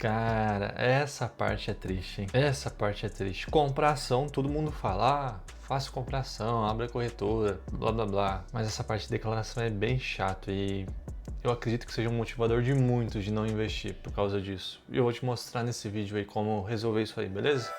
Cara, essa parte é triste, hein? Essa parte é triste. Comprar ação, todo mundo fala, faça comprar ação, abre a corretora, blá blá blá. Mas essa parte de declaração é bem chato e eu acredito que seja um motivador de muitos de não investir por causa disso. E eu vou te mostrar nesse vídeo aí como resolver isso aí, beleza?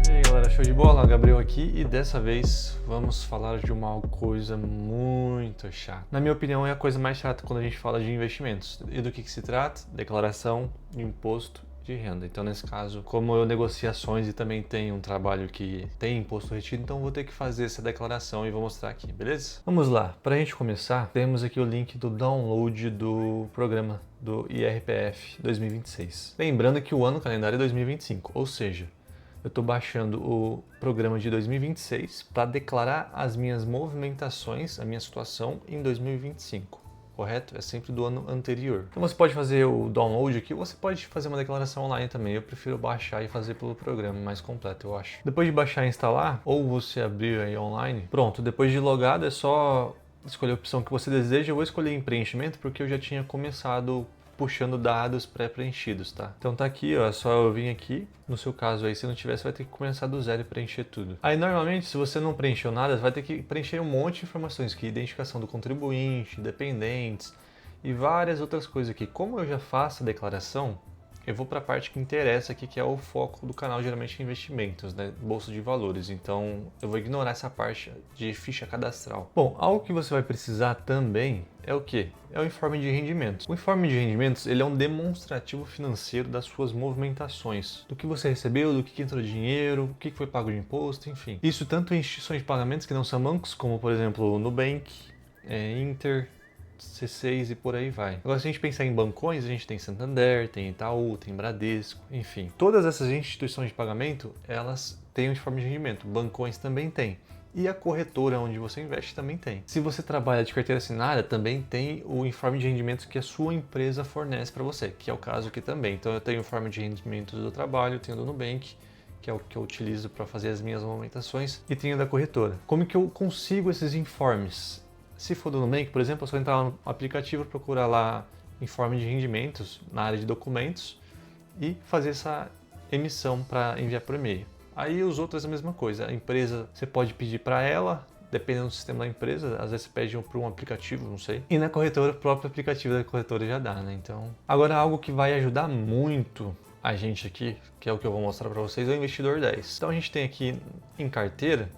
E aí galera, show de bola? Gabriel aqui e dessa vez vamos falar de uma coisa muito chata. Na minha opinião é a coisa mais chata quando a gente fala de investimentos. E do que se trata? Declaração de imposto de renda. Então nesse caso, como eu negocio ações e também tenho um trabalho que tem imposto retido, então vou ter que fazer essa declaração e vou mostrar aqui, beleza? Vamos lá, para a gente começar, temos aqui o link do download do programa do IRPF 2026. Lembrando que o ano calendário é 2025, ou seja, eu estou baixando o programa de 2026 para declarar as minhas movimentações, a minha situação em 2025, correto? É sempre do ano anterior. Então você pode fazer o download aqui, ou você pode fazer uma declaração online também. Eu prefiro baixar e fazer pelo programa mais completo, eu acho. Depois de baixar e instalar, ou você abrir aí online, pronto, depois de logado é só escolher a opção que você deseja. Eu vou escolher em preenchimento porque eu já tinha começado puxando dados pré-preenchidos, tá? Então tá aqui, ó, é só eu vir aqui. No seu caso aí, se não tiver, você vai ter que começar do zero e preencher tudo. Aí normalmente, se você não preencheu nada, você vai ter que preencher um monte de informações aqui, identificação do contribuinte, dependentes e várias outras coisas aqui. Como eu já faço a declaração, eu vou para a parte que interessa aqui, que é o foco do canal, geralmente investimentos, né? Bolsa de valores. Então eu vou ignorar essa parte de ficha cadastral. Bom, algo que você vai precisar também é o quê? É o informe de rendimentos. O informe de rendimentos ele é um demonstrativo financeiro das suas movimentações, do que você recebeu, do que entrou de dinheiro, o que foi pago de imposto, enfim. Isso tanto em instituições de pagamentos que não são bancos, como por exemplo o Nubank, Inter, C6 e por aí vai. Agora, se a gente pensar em bancões, a gente tem Santander, tem Itaú, tem Bradesco, enfim. Todas essas instituições de pagamento, elas têm um informe de rendimento. Bancões também tem. E a corretora onde você investe também tem. Se você trabalha de carteira assinada, também tem o informe de rendimentos que a sua empresa fornece para você, que é o caso aqui também. Então eu tenho o informe de rendimentos do trabalho, tenho do Nubank, que é o que eu utilizo para fazer as minhas movimentações, e tenho da corretora. Como que eu consigo esses informes? Se for do Nubank, por exemplo, é só entrar no aplicativo, procurar lá informe de rendimentos na área de documentos e fazer essa emissão para enviar por e-mail. Aí os outros é a mesma coisa. A empresa, você pode pedir para ela, dependendo do sistema da empresa, às vezes você pede para um aplicativo, não sei. E na corretora, o próprio aplicativo da corretora já dá, né? Então, agora algo que vai ajudar muito a gente aqui, que é o que eu vou mostrar para vocês, é o Investidor 10. Então a gente tem aqui em carteira,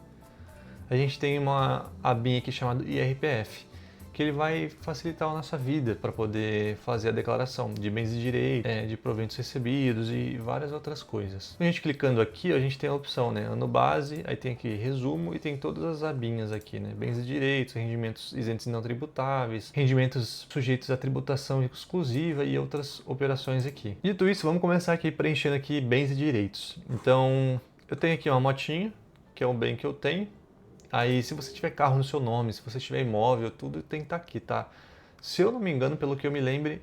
a gente tem uma abinha aqui chamada IRPF, que ele vai facilitar a nossa vida para poder fazer a declaração de bens e direitos, de proventos recebidos e várias outras coisas. A gente clicando aqui, a gente tem a opção, né, ano base, aí tem aqui resumo e tem todas as abinhas aqui, né, bens e direitos, rendimentos isentos e não tributáveis, rendimentos sujeitos à tributação exclusiva e outras operações aqui. Dito isso, vamos começar aqui preenchendo aqui bens e direitos. Então, eu tenho aqui uma motinha, que é um bem que eu tenho. Aí, se você tiver carro no seu nome, se você tiver imóvel, tudo tem que estar aqui, tá? Se eu não me engano, pelo que eu me lembre,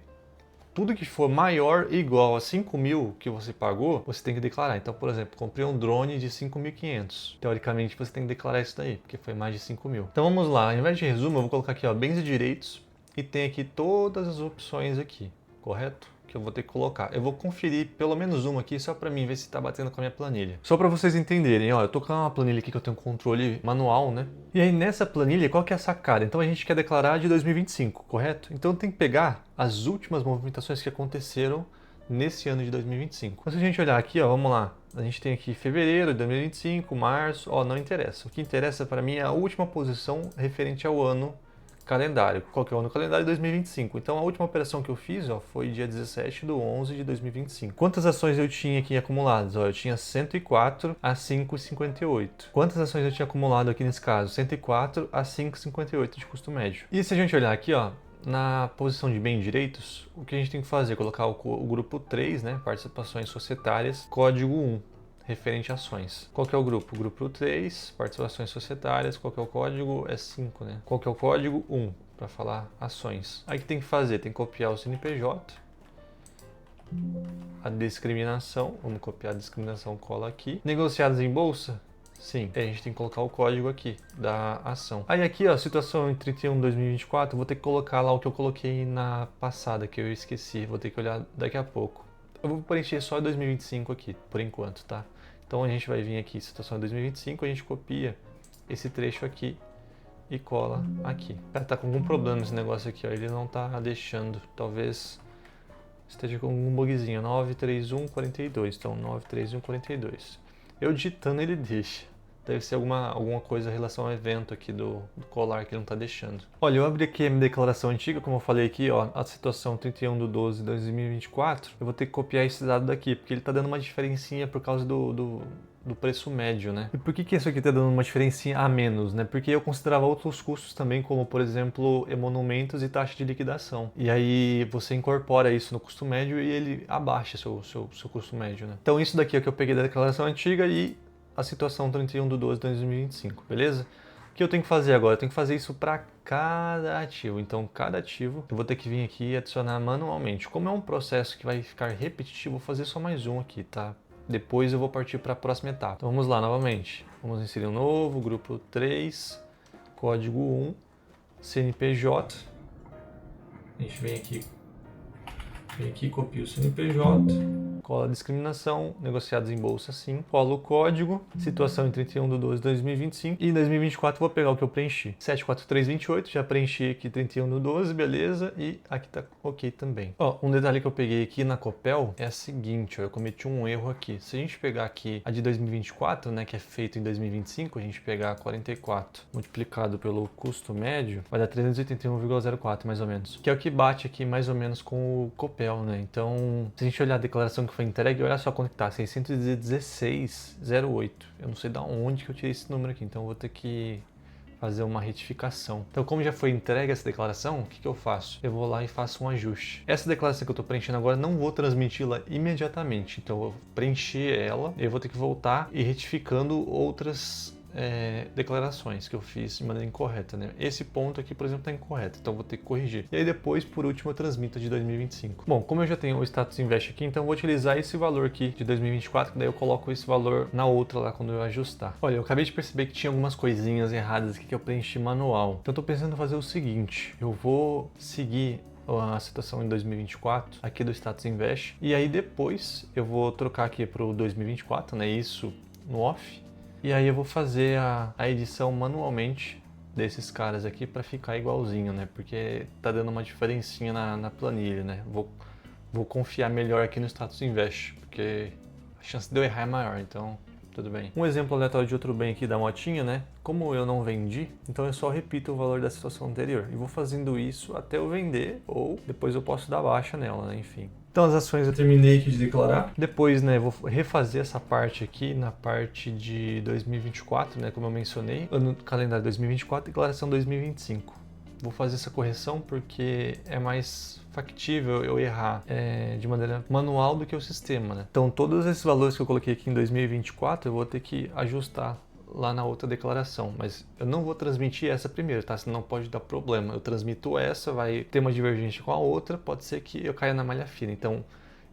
tudo que for maior ou igual a 5 mil que você pagou, você tem que declarar. Então, por exemplo, comprei um drone de 5.500. Teoricamente, você tem que declarar isso daí, porque foi mais de 5 mil. Então, vamos lá. Ao invés de resumo, eu vou colocar aqui, ó, bens e direitos. E tem aqui todas as opções aqui, correto? Que eu vou ter que colocar. Eu vou conferir pelo menos uma aqui só para mim ver se está batendo com a minha planilha. Só para vocês entenderem, ó, eu tô com uma planilha aqui que eu tenho controle manual, né? E aí nessa planilha, qual que é a sacada? Então a gente quer declarar de 2025, correto? Então tem que pegar as últimas movimentações que aconteceram nesse ano de 2025. Então se a gente olhar aqui, ó, vamos lá. A gente tem aqui fevereiro de 2025, março, ó, não interessa. O que interessa para mim é a última posição referente ao ano calendário. Qual que é o ano calendário? 2025. Então a última operação que eu fiz, ó, foi dia 17/11/2025. Quantas ações eu tinha aqui acumuladas? Ó, eu tinha 104 a 5,58. Quantas ações eu tinha acumulado aqui nesse caso? 104 a 5,58 de custo médio. E se a gente olhar aqui, ó, na posição de bem direitos, o que a gente tem que fazer? Colocar o grupo 3, né, participações societárias, código 1. Referente a ações. Qual que é o grupo? O grupo 3, participações societárias. Qual que é o código? É 5, né? Qual que é o código? 1, para falar ações. Aí o que tem que fazer? Tem que copiar o CNPJ, a discriminação, vamos copiar a discriminação, cola aqui. Negociadas em bolsa, Sim, a gente tem que colocar o código aqui da ação. Aí aqui, ó, situação em 31 de 2024, vou ter que colocar lá o que eu coloquei na passada, que eu esqueci, vou ter que olhar daqui a pouco. Eu vou preencher só 2025 aqui, por enquanto, tá? Então a gente vai vir aqui, situação em 2025, a gente copia esse trecho aqui e cola aqui. Cara, tá com algum problema esse negócio aqui, ó, ele não tá deixando, talvez esteja com um bugzinho, 93142, então 93142. Eu digitando ele deixa. Deve ser alguma coisa em relação ao evento aqui do colar que ele não está deixando. Olha, eu abri aqui a minha declaração antiga, como eu falei aqui, ó, a situação 31 de 12 de 2024. Eu vou ter que copiar esse dado daqui, porque ele está dando uma diferencinha por causa do preço médio, né? E por que isso aqui está dando uma diferencinha a menos, né? Porque eu considerava outros custos também, como por exemplo, emolumentos e taxa de liquidação. E aí você incorpora isso no custo médio e ele abaixa seu custo médio, né? Então isso daqui é o que eu peguei da declaração antiga e a situação 31 de 12 de 2025, beleza? O que eu tenho que fazer agora? Eu tenho que fazer isso para cada ativo. Então, cada ativo eu vou ter que vir aqui e adicionar manualmente. Como é um processo que vai ficar repetitivo, vou fazer só mais um aqui, tá? Depois eu vou partir para a próxima etapa. Então vamos lá novamente. Vamos inserir um novo, grupo 3, código 1, CNPJ. A gente vem aqui, copia o CNPJ, cola a discriminação, negociados em bolsa sim, cola o código, situação em 31 de 12 de 2025 e em 2024 vou pegar o que eu preenchi. 74328, já preenchi aqui 31 de 12, beleza, e aqui tá ok também. Ó, um detalhe que eu peguei aqui na Copel é o seguinte, ó, eu cometi um erro aqui. Se a gente pegar aqui a de 2024, né, que é feito em 2025, a gente pegar 44 multiplicado pelo custo médio, vai dar 381,04 mais ou menos, que é o que bate aqui mais ou menos com o Copel, né? Então, se a gente olhar a declaração que foi entregue, olha só quanto que tá, 616,08. Eu não sei de onde que eu tirei esse número aqui, então eu vou ter que fazer uma retificação. Então, como já foi entregue essa declaração, o que eu faço? Eu vou lá e faço um ajuste. Essa declaração que eu estou preenchendo agora, não vou transmiti-la imediatamente. Então, eu vou preencher ela, eu vou ter que voltar e retificando outras declarações que eu fiz de maneira incorreta, né? Esse ponto aqui, por exemplo, está incorreto, então eu vou ter que corrigir. E aí depois, por último, eu transmito a de 2025. Bom, como eu já tenho o status invest aqui, então eu vou utilizar esse valor aqui de 2024, que daí eu coloco esse valor na outra lá quando eu ajustar. Olha, eu acabei de perceber que tinha algumas coisinhas erradas aqui que eu preenchi manual. Então eu tô pensando em fazer o seguinte, eu vou seguir a situação em 2024 aqui do status invest e aí depois eu vou trocar aqui para o 2024, né? Isso no off. E aí eu vou fazer a edição manualmente desses caras aqui para ficar igualzinho, né? Porque tá dando uma diferencinha na planilha, né? Vou confiar melhor aqui no status invest, porque a chance de eu errar é maior, então tudo bem. Um exemplo aleatório de outro bem aqui da motinha, né? Como eu não vendi, então eu só repito o valor da situação anterior. E vou fazendo isso até eu vender, ou depois eu posso dar baixa nela, né? Enfim. Então as ações eu terminei aqui de declarar. Depois, né, vou refazer essa parte aqui na parte de 2024, né, como eu mencionei. Ano calendário 2024, declaração 2025. Vou fazer essa correção porque é mais factível eu errar de maneira manual do que o sistema, né? Então todos esses valores que eu coloquei aqui em 2024 eu vou ter que ajustar lá na outra declaração, mas eu não vou transmitir essa primeiro, tá? Senão pode dar problema. Eu transmito essa, vai ter uma divergência com a outra, pode ser que eu caia na malha fina. Então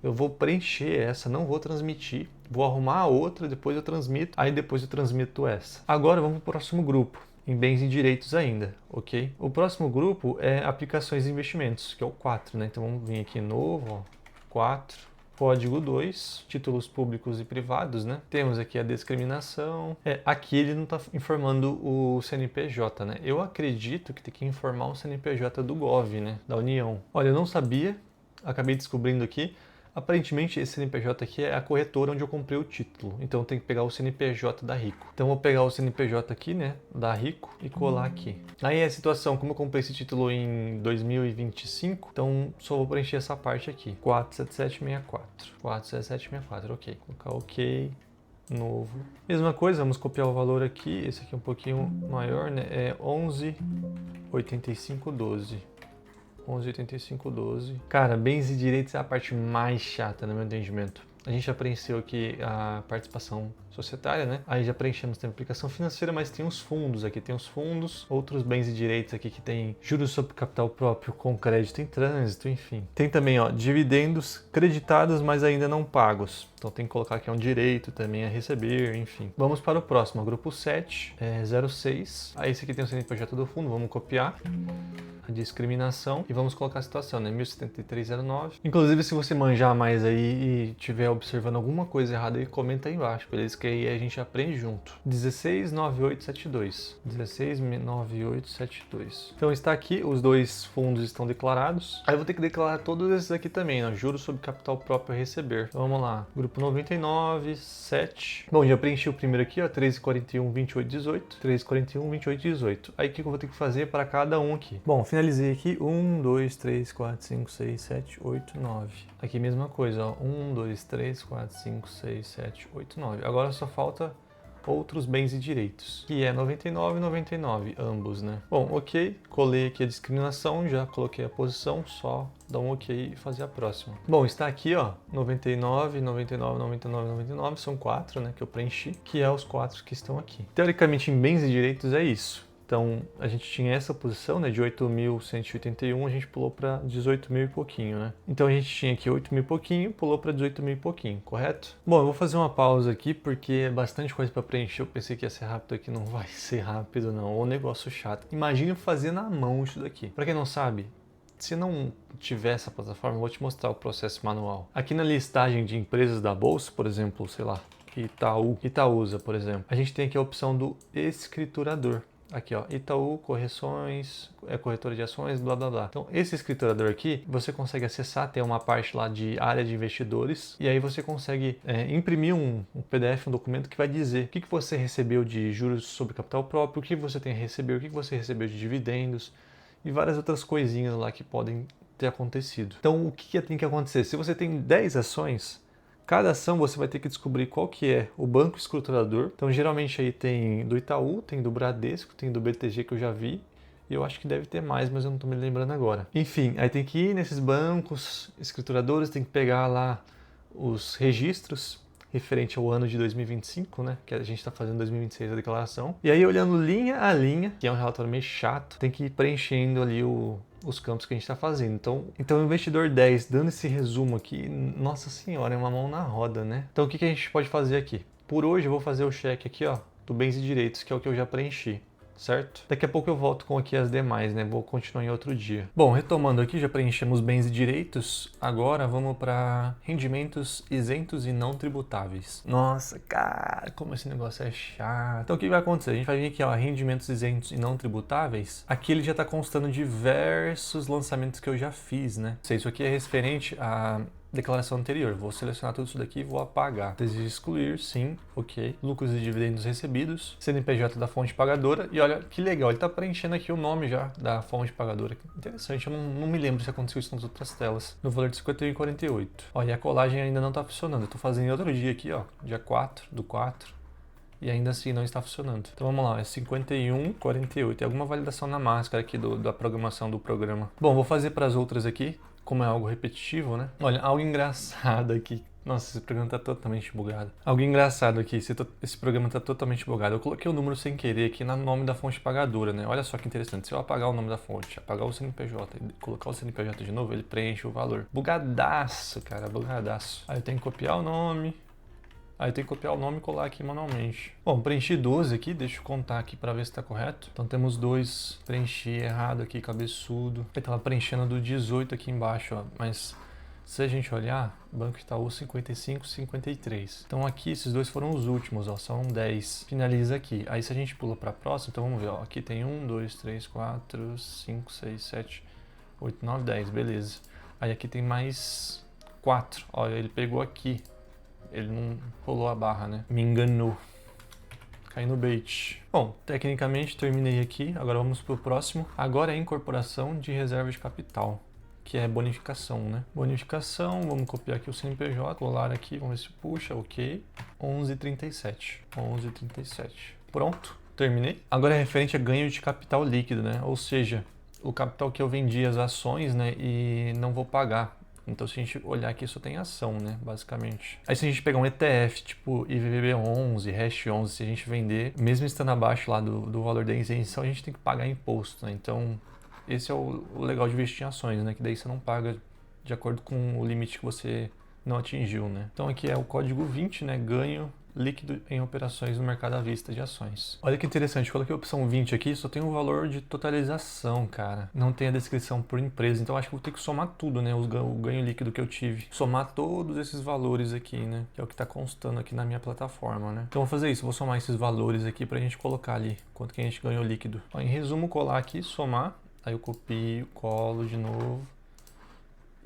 eu vou preencher essa, não vou transmitir, vou arrumar a outra, depois eu transmito, aí depois eu transmito essa. Agora vamos para o próximo grupo, em bens e direitos ainda, ok? O próximo grupo é aplicações e investimentos, que é o 4, né? Então vamos vir aqui novo, ó, 4. Código 2, títulos públicos e privados, né? Temos aqui a discriminação. Aqui ele não está informando o CNPJ, né? Eu acredito que tem que informar o CNPJ do Gov, né? Da União. Olha, eu não sabia, acabei descobrindo aqui. Aparentemente esse CNPJ aqui é a corretora onde eu comprei o título, então eu tenho que pegar o CNPJ da Rico. Então eu vou pegar o CNPJ aqui, né, da Rico e colar aqui. Aí a situação, como eu comprei esse título em 2025, então só vou preencher essa parte aqui, 47764, 47764, ok. Colocar ok, novo. Mesma coisa, vamos copiar o valor aqui, esse aqui é um pouquinho maior, né, é 11,8512. 11,8512. Cara, bens e direitos é a parte mais chata no meu entendimento. A gente já preencheu aqui a participação societária, né? Aí já preenchemos também a aplicação financeira, mas tem os fundos aqui, tem os fundos, outros bens e direitos aqui que tem juros sobre capital próprio com crédito em trânsito, enfim. Tem também, ó, dividendos creditados, mas ainda não pagos. Então tem que colocar aqui um direito também a receber, enfim. Vamos para o próximo, grupo 7, 06. Aí esse aqui tem o CNPJ do fundo, vamos copiar a discriminação e vamos colocar a situação, né? 107309. Inclusive, se você manjar mais aí e estiver observando alguma coisa errada aí, comenta aí embaixo, beleza? Que aí a gente aprende junto. 169872. 169872. Então está aqui, os dois fundos estão declarados. Aí eu vou ter que declarar todos esses aqui também, né? Juros sobre capital próprio a receber. Então, vamos lá. Grupo 99, 7. Bom, já preenchi o primeiro aqui, ó. 1341, 28, 18. 1341, 28, 18. Aí o que eu vou ter que fazer para cada um aqui? Bom, finalizei aqui. 1, 2, 3, 4, 5, 6, 7, 8, 9. Aqui mesma coisa, ó. 1, 2, 3, 4, 5, 6, 7, 8, 9. Agora só falta outros bens e direitos, que é 99 e 99, ambos, né? Bom, ok, colei aqui a discriminação, já coloquei a posição, só dar um ok e fazer a próxima. Bom, está aqui, ó, 99, 99, 99, 99, são 4, né, que eu preenchi, que é os 4 que estão aqui. Teoricamente, em bens e direitos é isso. Então, a gente tinha essa posição, né, de 8.181, a gente pulou para 18.000 e pouquinho, né? Então, a gente tinha aqui 8.000 e pouquinho, pulou para 18.000 e pouquinho, correto? Bom, eu vou fazer uma pausa aqui, porque é bastante coisa para preencher. Eu pensei que ia ser rápido aqui, não vai ser rápido não, ou negócio chato. Imagine fazer na mão isso daqui. Para quem não sabe, se não tiver essa plataforma, eu vou te mostrar o processo manual. Aqui na listagem de empresas da Bolsa, por exemplo, sei lá, Itaúsa, por exemplo, a gente tem aqui a opção do escriturador. Aqui, ó, Itaú, correções, corretora de ações, blá, blá, blá. Então, esse escriturador aqui, você consegue acessar, tem uma parte lá de área de investidores, e aí você consegue imprimir um PDF, um documento que vai dizer o que você recebeu de juros sobre capital próprio, o que você tem a receber, o que você recebeu de dividendos, e várias outras coisinhas lá que podem ter acontecido. Então, o que tem que acontecer? Se você tem 10 ações, cada ação você vai ter que descobrir qual que é o banco escrutinador. Então, geralmente aí tem do Itaú, tem do Bradesco, tem do BTG que eu já vi. E eu acho que deve ter mais, mas eu não estou me lembrando agora. Enfim, aí tem que ir nesses bancos escrituradores, tem que pegar lá os registros referente ao ano de 2025, né? Que a gente está fazendo 2026 a declaração. E aí, olhando linha a linha, que é um relatório meio chato, tem que ir preenchendo ali os campos que a gente está fazendo. Então o investidor 10, dando esse resumo aqui, nossa senhora, é uma mão na roda, né? Então o que a gente pode fazer aqui? Por hoje eu vou fazer o cheque aqui, ó, do bens e direitos, que é o que eu já preenchi. Certo? Daqui a pouco eu volto com aqui as demais, né? Vou continuar em outro dia. Bom, retomando aqui, já preenchemos bens e direitos. Agora vamos para rendimentos isentos e não tributáveis. Nossa, cara, como esse negócio é chato. Então o que vai acontecer? A gente vai vir aqui, ó, rendimentos isentos e não tributáveis. Aqui ele já está constando diversos lançamentos que eu já fiz, né? Isso aqui é referente a declaração anterior. Vou selecionar tudo isso daqui e vou apagar. Desejo excluir, sim, ok. Lucros e dividendos recebidos, CNPJ da fonte pagadora. E olha que legal, ele está preenchendo aqui o nome já da fonte pagadora. Interessante, eu não me lembro se aconteceu isso nas outras telas. No valor de 51,48. Olha, a colagem ainda não está funcionando. Eu estou fazendo em outro dia aqui, ó, dia 4/4. E ainda assim não está funcionando. Então vamos lá, é 51,48. Tem alguma validação na máscara aqui da programação do programa. Bom, vou fazer para as outras aqui, como é algo repetitivo, né? Olha, algo engraçado aqui. Nossa, esse programa tá totalmente bugado. Algo engraçado aqui, esse programa tá totalmente bugado. Eu coloquei o número sem querer aqui no nome da fonte pagadora, né? Olha só que interessante. Se eu apagar o nome da fonte, apagar o CNPJ e colocar o CNPJ de novo, ele preenche o valor. Bugadaço, cara, bugadaço. Aí eu tenho que copiar o nome. Aí eu tenho que copiar o nome e colar aqui manualmente. Bom, preenchi 12 aqui, deixa eu contar aqui para ver se está correto. Então temos 2, preenchi errado aqui, cabeçudo. Eu tava preenchendo do 18 aqui embaixo, ó. Mas se a gente olhar, Banco Itaú 55, 53. Então aqui esses dois foram os últimos, ó, são 10. Finaliza aqui. Aí se a gente pula para a próxima, então vamos ver, ó. Aqui tem 1, 2, 3, 4, 5, 6, 7, 8, 9, 10, beleza. Aí aqui tem mais 4. Olha, ele pegou aqui. Ele não rolou a barra, né? Me enganou. Caí no bait. Bom, tecnicamente terminei aqui. Agora vamos pro próximo. Agora é incorporação de reserva de capital, que é bonificação, né? Bonificação, vamos copiar aqui o CNPJ, colar aqui, vamos ver se puxa, ok. 11,37. 11,37. Pronto, terminei. Agora é referente a ganho de capital líquido, né? Ou seja, o capital que eu vendi as ações, né? E não vou pagar Então se a gente olhar aqui só tem ação, né, basicamente. Aí se a gente pegar um ETF, tipo IVVB11, Hash11, se a gente vender, mesmo estando abaixo lá do valor da isenção, a gente tem que pagar imposto, né? Então esse é o legal de investir em ações, né, que daí você não paga de acordo com o limite que você não atingiu, né? Então aqui é o código 20, né, ganho líquido em operações no mercado à vista de ações. Olha que interessante, coloquei a opção 20 aqui, só tem o valor de totalização, cara. Não tem a descrição por empresa, então acho que vou ter que somar tudo, né, o ganho líquido que eu tive. Somar todos esses valores aqui, né, que é o que está constando aqui na minha plataforma, né. Então vou fazer isso, vou somar esses valores aqui pra gente colocar ali, quanto que a gente ganhou líquido. Ó, em resumo, colar aqui, somar, aí eu copio, colo de novo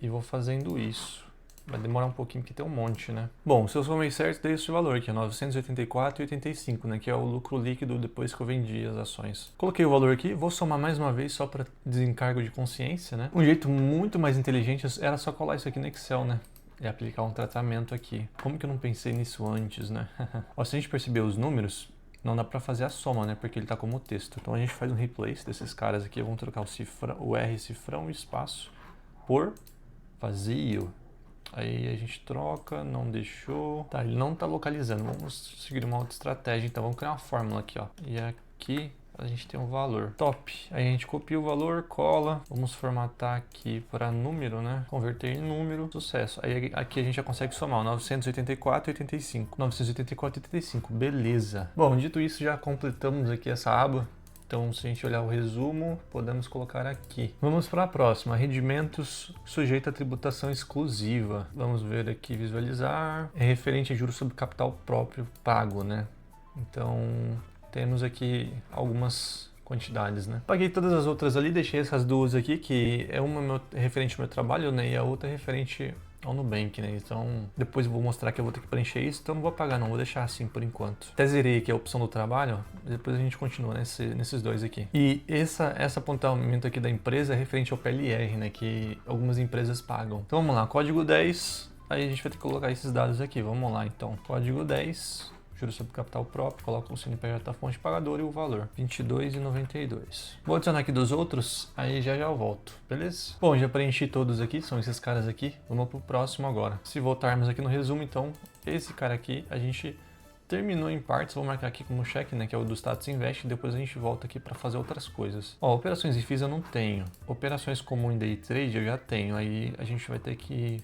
e vou fazendo isso. Vai demorar um pouquinho porque tem um monte, né? Bom, se eu somei certo, dei esse valor aqui, 984,85, né? Que é o lucro líquido depois que eu vendi as ações. Coloquei o valor aqui, vou somar mais uma vez só para desencargo de consciência, né? Um jeito muito mais inteligente era só colar isso aqui no Excel, né? E aplicar um tratamento aqui. Como que eu não pensei nisso antes, né? Ó, se a gente perceber os números, não dá para fazer a soma, né? Porque ele tá como texto. Então a gente faz um replace desses caras aqui, vamos trocar o R cifrão e espaço por vazio. Aí a gente troca, não deixou. Tá, ele não tá localizando. Vamos seguir uma outra estratégia. Então vamos criar uma fórmula aqui, ó. E aqui a gente tem um valor. Top. Aí a gente copia o valor, cola. Vamos formatar aqui para número, né? Converter em número. Sucesso. Aí aqui a gente já consegue somar. 984,85. 984,85. Beleza. Bom, dito isso, já completamos aqui essa aba. Então, se a gente olhar o resumo, podemos colocar aqui. Vamos para a próxima. Rendimentos sujeito a tributação exclusiva. Vamos ver aqui, visualizar. É referente a juros sobre capital próprio pago, né? Então, temos aqui algumas quantidades, né? Paguei todas as outras ali, deixei essas duas aqui, que é uma referente ao meu trabalho, né? E a outra referente ao Nubank, né? Então, depois eu vou mostrar que eu vou ter que preencher isso, então não vou apagar não, vou deixar assim por enquanto. Até zerei aqui a opção do trabalho, depois a gente continua nesses dois aqui. E esse apontamento aqui da empresa é referente ao PLR, né? Que algumas empresas pagam. Então vamos lá, código 10, aí a gente vai ter que colocar esses dados aqui, vamos lá então. Código 10, juros sobre capital próprio, coloca o CNPJ da fonte pagadora e o valor, R$ 22,92. Vou adicionar aqui dos outros, aí já eu volto, beleza? Bom, já preenchi todos aqui, são esses caras aqui. Vamos pro próximo agora. Se voltarmos aqui no resumo, então, esse cara aqui, a gente terminou em partes, vou marcar aqui como cheque, né, que é o do status invest, e depois a gente volta aqui para fazer outras coisas. Ó, operações em FIIs eu não tenho, operações comum em day trade eu já tenho, aí a gente vai ter que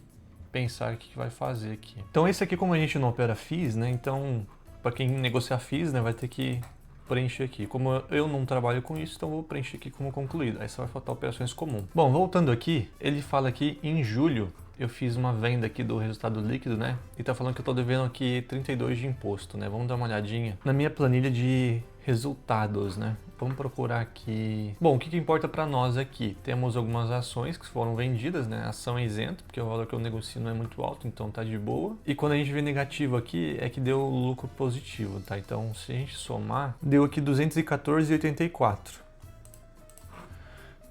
pensar o que vai fazer aqui. Então esse aqui, como a gente não opera FIIs, né, então para quem negociar FIIs, né, vai ter que preencher aqui. Como eu não trabalho com isso, então vou preencher aqui como concluído. Aí só vai faltar operações comuns. Bom, voltando aqui, ele fala que em julho eu fiz uma venda aqui do resultado líquido, né? E tá falando que eu tô devendo aqui 32 de imposto, né? Vamos dar uma olhadinha na minha planilha de resultados, né? Vamos procurar aqui. Bom, o que importa para nós aqui? Temos algumas ações que foram vendidas, né? Ação é isento, porque o valor que eu negocio não é muito alto, então tá de boa. E quando a gente vê negativo aqui, é que deu lucro positivo, tá? Então, se a gente somar, deu aqui 214,84.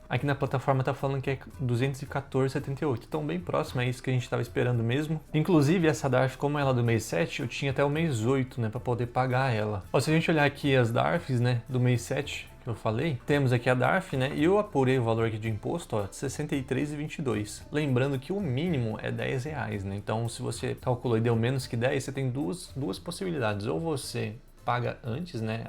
Aqui na plataforma tá falando que é 214,78, então bem próximo, é isso que a gente estava esperando mesmo. Inclusive essa DARF, como ela é do mês 7, eu tinha até o mês 8, né, para poder pagar ela. Ó, se a gente olhar aqui as DARFs, né, do mês 7, que eu falei, temos aqui a DARF, né, e eu apurei o valor aqui de imposto, ó, 63,22. Lembrando que o mínimo é R$10, né, então se você calculou e deu menos que 10, você tem duas possibilidades, ou você paga antes, né,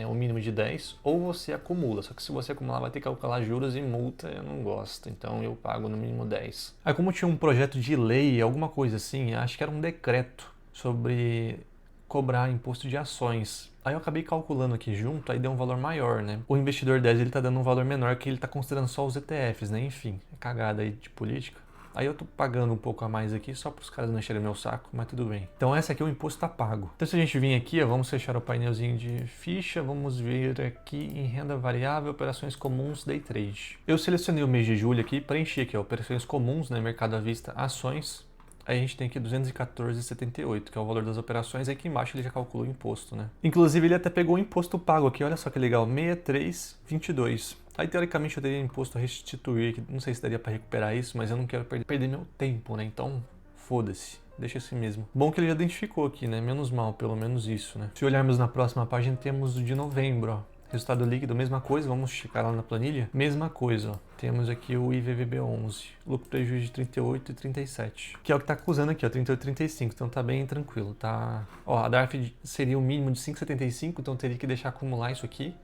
o mínimo de 10, ou você acumula. Só que se você acumular, vai ter que calcular juros e multa, eu não gosto. Então eu pago no mínimo 10. Aí como tinha um projeto de lei, alguma coisa assim, acho que era um decreto sobre cobrar imposto de ações. Aí eu acabei calculando aqui junto, aí deu um valor maior, né? O investidor 10, ele tá dando um valor menor, que ele tá considerando só os ETFs, né? Enfim, é cagada aí de política. Aí eu tô pagando um pouco a mais aqui, só para os caras não encherem meu saco, mas tudo bem. Então essa aqui, o imposto tá pago. Então se a gente vir aqui, ó, vamos fechar o painelzinho de ficha, vamos vir aqui em renda variável, operações comuns, day trade. Eu selecionei o mês de julho aqui, preenchi aqui, ó, operações comuns, né, mercado à vista, ações. Aí a gente tem aqui 214,78, que é o valor das operações. Aí aqui embaixo ele já calculou o imposto, né? Inclusive ele até pegou o imposto pago aqui, olha só que legal, 63,22. Aí teoricamente eu teria imposto a restituir, que não sei se daria para recuperar isso, mas eu não quero perder meu tempo, né? Então, foda-se. Deixa assim mesmo. Bom que ele já identificou aqui, né? Menos mal, pelo menos isso, né? Se olharmos na próxima página, temos o de novembro, ó. Resultado líquido, mesma coisa, vamos checar lá na planilha. Mesma coisa, ó. Temos aqui o IVVB11, lucro prejuízo de 38 e 37, que é o que está acusando aqui, ó, 38 e 35, então tá bem tranquilo, tá? Ó, a DARF seria o mínimo de 5,75, então teria que deixar acumular isso aqui,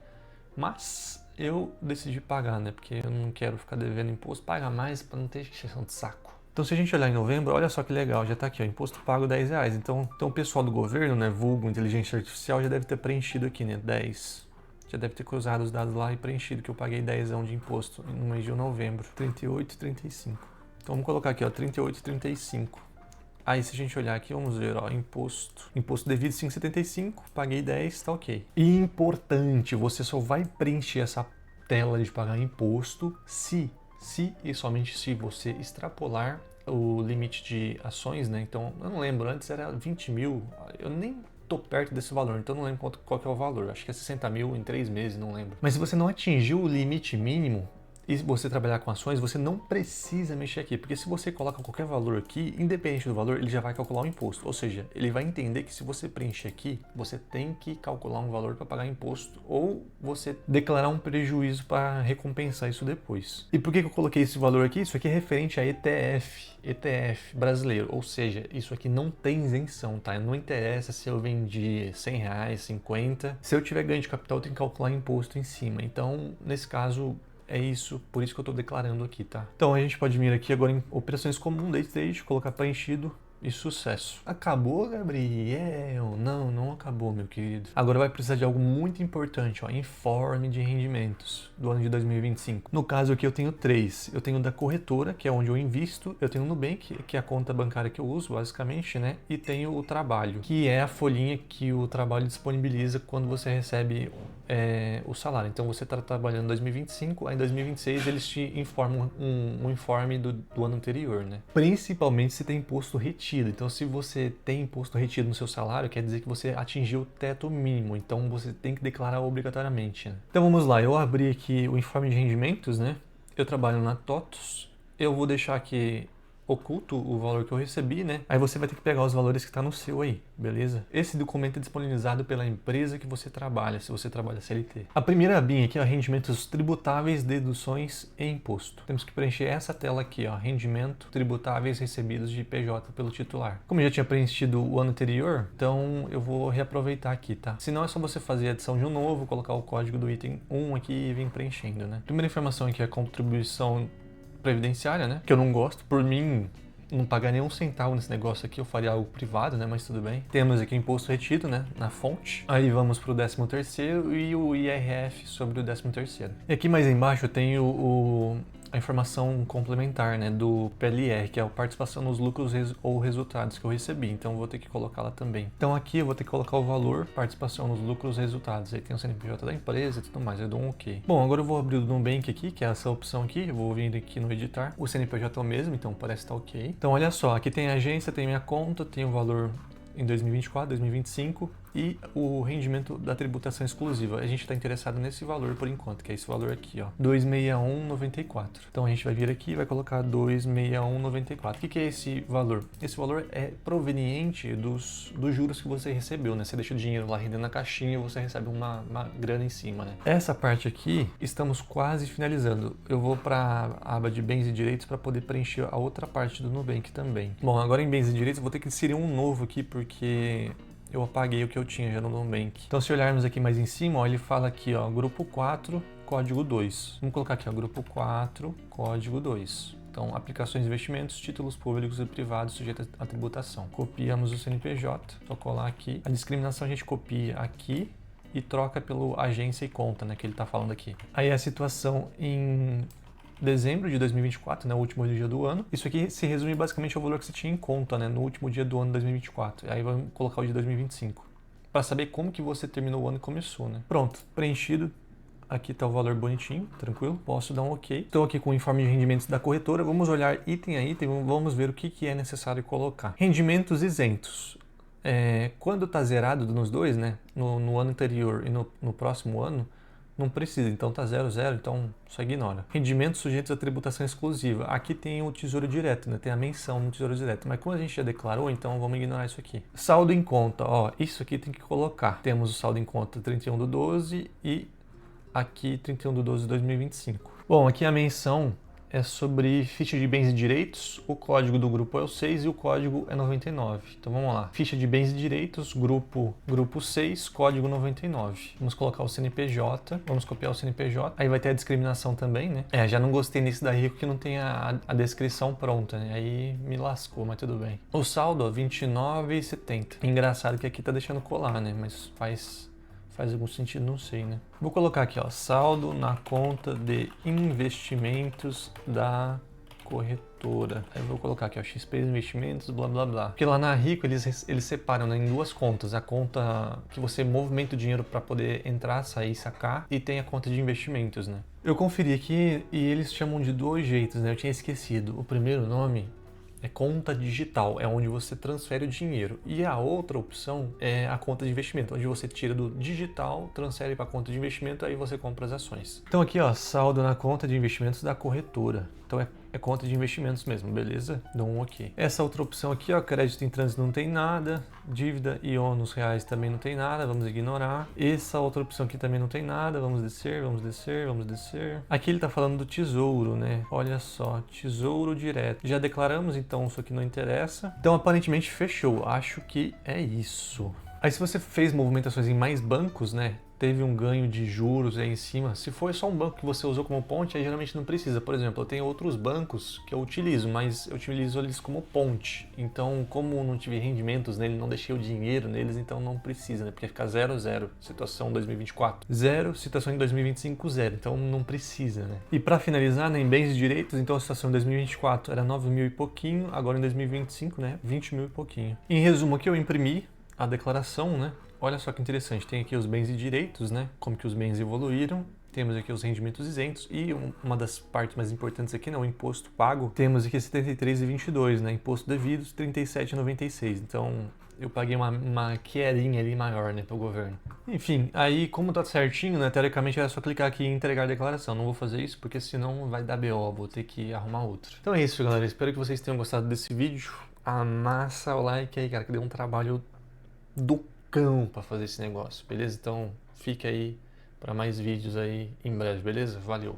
mas eu decidi pagar, né, porque eu não quero ficar devendo imposto, paga mais para não ter encheção de saco. Então se a gente olhar em novembro, olha só que legal, já tá aqui, ó, imposto pago R$10, então o pessoal do governo, né, vulgo inteligência artificial, já deve ter preenchido aqui, né, 10. Já deve ter cruzado os dados lá e preenchido que eu paguei 10 de imposto no mês de novembro. 38 e 35. Então vamos colocar aqui, ó, 38 e 35. Aí se a gente olhar aqui, vamos ver, ó, imposto. Imposto devido 5,75, paguei 10, tá ok. E importante, você só vai preencher essa tela de pagar imposto se e somente se você extrapolar o limite de ações, né? Então, eu não lembro, antes era 20 mil, eu nem tô perto desse valor, então não lembro qual que é o valor, acho que é 60 mil em 3 meses, não lembro. Mas se você não atingiu o limite mínimo e você trabalhar com ações, você não precisa mexer aqui, porque se você coloca qualquer valor aqui, independente do valor, ele já vai calcular o imposto, ou seja, ele vai entender que se você preencher aqui, você tem que calcular um valor para pagar imposto ou você declarar um prejuízo para recompensar isso depois. E por que eu coloquei esse valor aqui? Isso aqui é referente a ETF brasileiro, ou seja, isso aqui não tem isenção, tá? Não interessa se eu vendi R$100, 50, se eu tiver ganho de capital eu tenho que calcular imposto em cima, então nesse caso é isso, por isso que eu estou declarando aqui, tá? Então a gente pode vir aqui agora em operações comuns, day trade, colocar preenchido e sucesso. Acabou, Gabriel? Não, não acabou, meu querido. Agora vai precisar de algo muito importante, ó, informe de rendimentos do ano de 2025. No caso aqui eu tenho 3. Eu tenho da corretora, que é onde eu invisto, eu tenho o Nubank, que é a conta bancária que eu uso, basicamente, né? E tenho o trabalho, que é a folhinha que o trabalho disponibiliza quando você recebe o salário. Então você está trabalhando em 2025, aí em 2026 eles te informam um informe do ano anterior, né? Principalmente se tem imposto retido. Então se você tem imposto retido no seu salário, quer dizer que você atingiu o teto mínimo, então você tem que declarar obrigatoriamente, né? Então vamos lá, eu abri aqui o informe de rendimentos, né? Eu trabalho na TOTUS, eu vou deixar aqui oculto o valor que eu recebi, né? Aí você vai ter que pegar os valores que está no seu aí, beleza? Esse documento é disponibilizado pela empresa que você trabalha, se você trabalha CLT. A primeira abinha aqui, ó, rendimentos tributáveis, deduções e imposto. Temos que preencher essa tela aqui, ó, rendimento tributáveis recebidos de PJ pelo titular. Como eu já tinha preenchido o ano anterior, então eu vou reaproveitar aqui, tá? Se não, é só você fazer a adição de um novo, colocar o código do item 1 aqui e vir preenchendo, né? Primeira informação aqui é a contribuição previdenciária, né? Que eu não gosto. Por mim, não pagar nenhum centavo nesse negócio aqui, eu faria algo privado, né? Mas tudo bem. Temos aqui imposto retido, né? Na fonte. Aí vamos pro 13º e o IRF sobre o 13º. E aqui mais embaixo eu tenho a informação complementar, né, do PLR, que é a participação nos lucros ou resultados que eu recebi, então eu vou ter que colocá-la também. Então aqui eu vou ter que colocar o valor, participação nos lucros resultados, aí tem o CNPJ da empresa e tudo mais, eu dou um OK. Bom, agora eu vou abrir o Nubank aqui, que é essa opção aqui, eu vou vir aqui no editar, o CNPJ é o mesmo, então parece estar OK. Então olha só, aqui tem a agência, tem minha conta, tem o valor em 2024, 2025 e o rendimento da tributação exclusiva. A gente está interessado nesse valor por enquanto, que é esse valor aqui, ó, 261,94. Então a gente vai vir aqui e vai colocar 261,94. O que é esse valor? Esse valor é proveniente dos juros que você recebeu, né? Você deixa o dinheiro lá rendendo na caixinha e você recebe uma grana em cima, né? Essa parte aqui, estamos quase finalizando. Eu vou para a aba de bens e direitos para poder preencher a outra parte do Nubank também. Bom, agora em bens e direitos eu vou ter que inserir um novo aqui, porque eu apaguei o que eu tinha já no Nubank. Então se olharmos aqui mais em cima, ó, ele fala aqui, ó, grupo 4, código 2. Vamos colocar aqui, ó, grupo 4, código 2. Então, aplicações de investimentos, títulos públicos e privados sujeitos à tributação. Copiamos o CNPJ, só colar aqui. A discriminação a gente copia aqui e troca pelo agência e conta, né, que ele está falando aqui. Aí a situação em dezembro de 2024, né, o último dia do ano. Isso aqui se resume basicamente ao valor que você tinha em conta, né, no último dia do ano de 2024. Aí vamos colocar o de 2025, para saber como que você terminou o ano e começou, né. Pronto, preenchido. Aqui está o valor bonitinho, tranquilo, posso dar um OK. Estou aqui com o informe de rendimentos da corretora, vamos olhar item a item, vamos ver o que é necessário colocar. Rendimentos isentos. Quando está zerado nos dois, né, no ano anterior e no próximo ano, não precisa, então tá 0, então só ignora. Rendimentos sujeitos à tributação exclusiva. Aqui tem o Tesouro Direto, né? Tem a menção no Tesouro Direto, mas como a gente já declarou, então vamos ignorar isso aqui. Saldo em conta, ó, isso aqui tem que colocar. Temos o saldo em conta 31/12 e aqui 31/12/2025. Bom, aqui a menção é sobre ficha de bens e direitos, o código do grupo é o 6 e o código é 99. Então vamos lá, ficha de bens e direitos, grupo 6, código 99. Vamos colocar o CNPJ, vamos copiar o CNPJ, aí vai ter a discriminação também, né? Já não gostei nesse daí porque não tem a descrição pronta, né? Aí me lascou, mas tudo bem. O saldo, ó, 29,70. Engraçado que aqui tá deixando colar, né? Mas faz algum sentido, não sei, né? Vou colocar aqui, ó, saldo na conta de investimentos da corretora. Aí eu vou colocar aqui, ó, XP Investimentos, blá blá blá. Porque lá na Rico eles separam, né, em duas contas. A conta que você movimenta o dinheiro para poder entrar, sair, sacar, e tem a conta de investimentos, né? Eu conferi aqui e eles chamam de dois jeitos, né? Eu tinha esquecido. O primeiro nome é conta digital, é onde você transfere o dinheiro. E a outra opção é a conta de investimento, onde você tira do digital, transfere para a conta de investimento, aí você compra as ações. Então aqui, ó, saldo na conta de investimentos da corretora. Então é conta de investimentos mesmo, beleza? Dou um OK. Essa outra opção aqui, ó, crédito em trânsito não tem nada, dívida e ônus reais também não tem nada, vamos ignorar. Essa outra opção aqui também não tem nada, vamos descer, vamos descer, vamos descer. Aqui ele tá falando do tesouro, né? Olha só, tesouro direto. Já declaramos, então isso aqui não interessa. Então aparentemente fechou, acho que é isso. Aí se você fez movimentações em mais bancos, né? Teve um ganho de juros aí em cima. Se for só um banco que você usou como ponte, aí geralmente não precisa. Por exemplo, eu tenho outros bancos que eu utilizo, mas eu utilizo eles como ponte. Então, como não tive rendimentos nele, não deixei o dinheiro neles, então não precisa, né? Porque fica 0,0, situação 2024. 0, situação em 2025, 0. Então não precisa, né? E para finalizar, né, em bens e direitos, então a situação em 2024 era 9 mil e pouquinho, agora em 2025, né, 20 mil e pouquinho. Em resumo, aqui eu imprimi a declaração, né? Olha só que interessante, tem aqui os bens e direitos, né? Como que os bens evoluíram. Temos aqui os rendimentos isentos e uma das partes mais importantes aqui, né, o imposto pago. Temos aqui 73,22, né? Imposto devido, 37,96. Então, eu paguei uma querinha ali maior, né, pro governo. Enfim, aí como tá certinho, né, teoricamente era só clicar aqui e entregar a declaração. Não vou fazer isso porque senão vai dar BO, vou ter que arrumar outra. Então é isso, galera. Espero que vocês tenham gostado desse vídeo. Amassa o like aí, cara, que deu um trabalho do cão pra fazer esse negócio, beleza? Então fica aí para mais vídeos aí em breve, beleza? Valeu!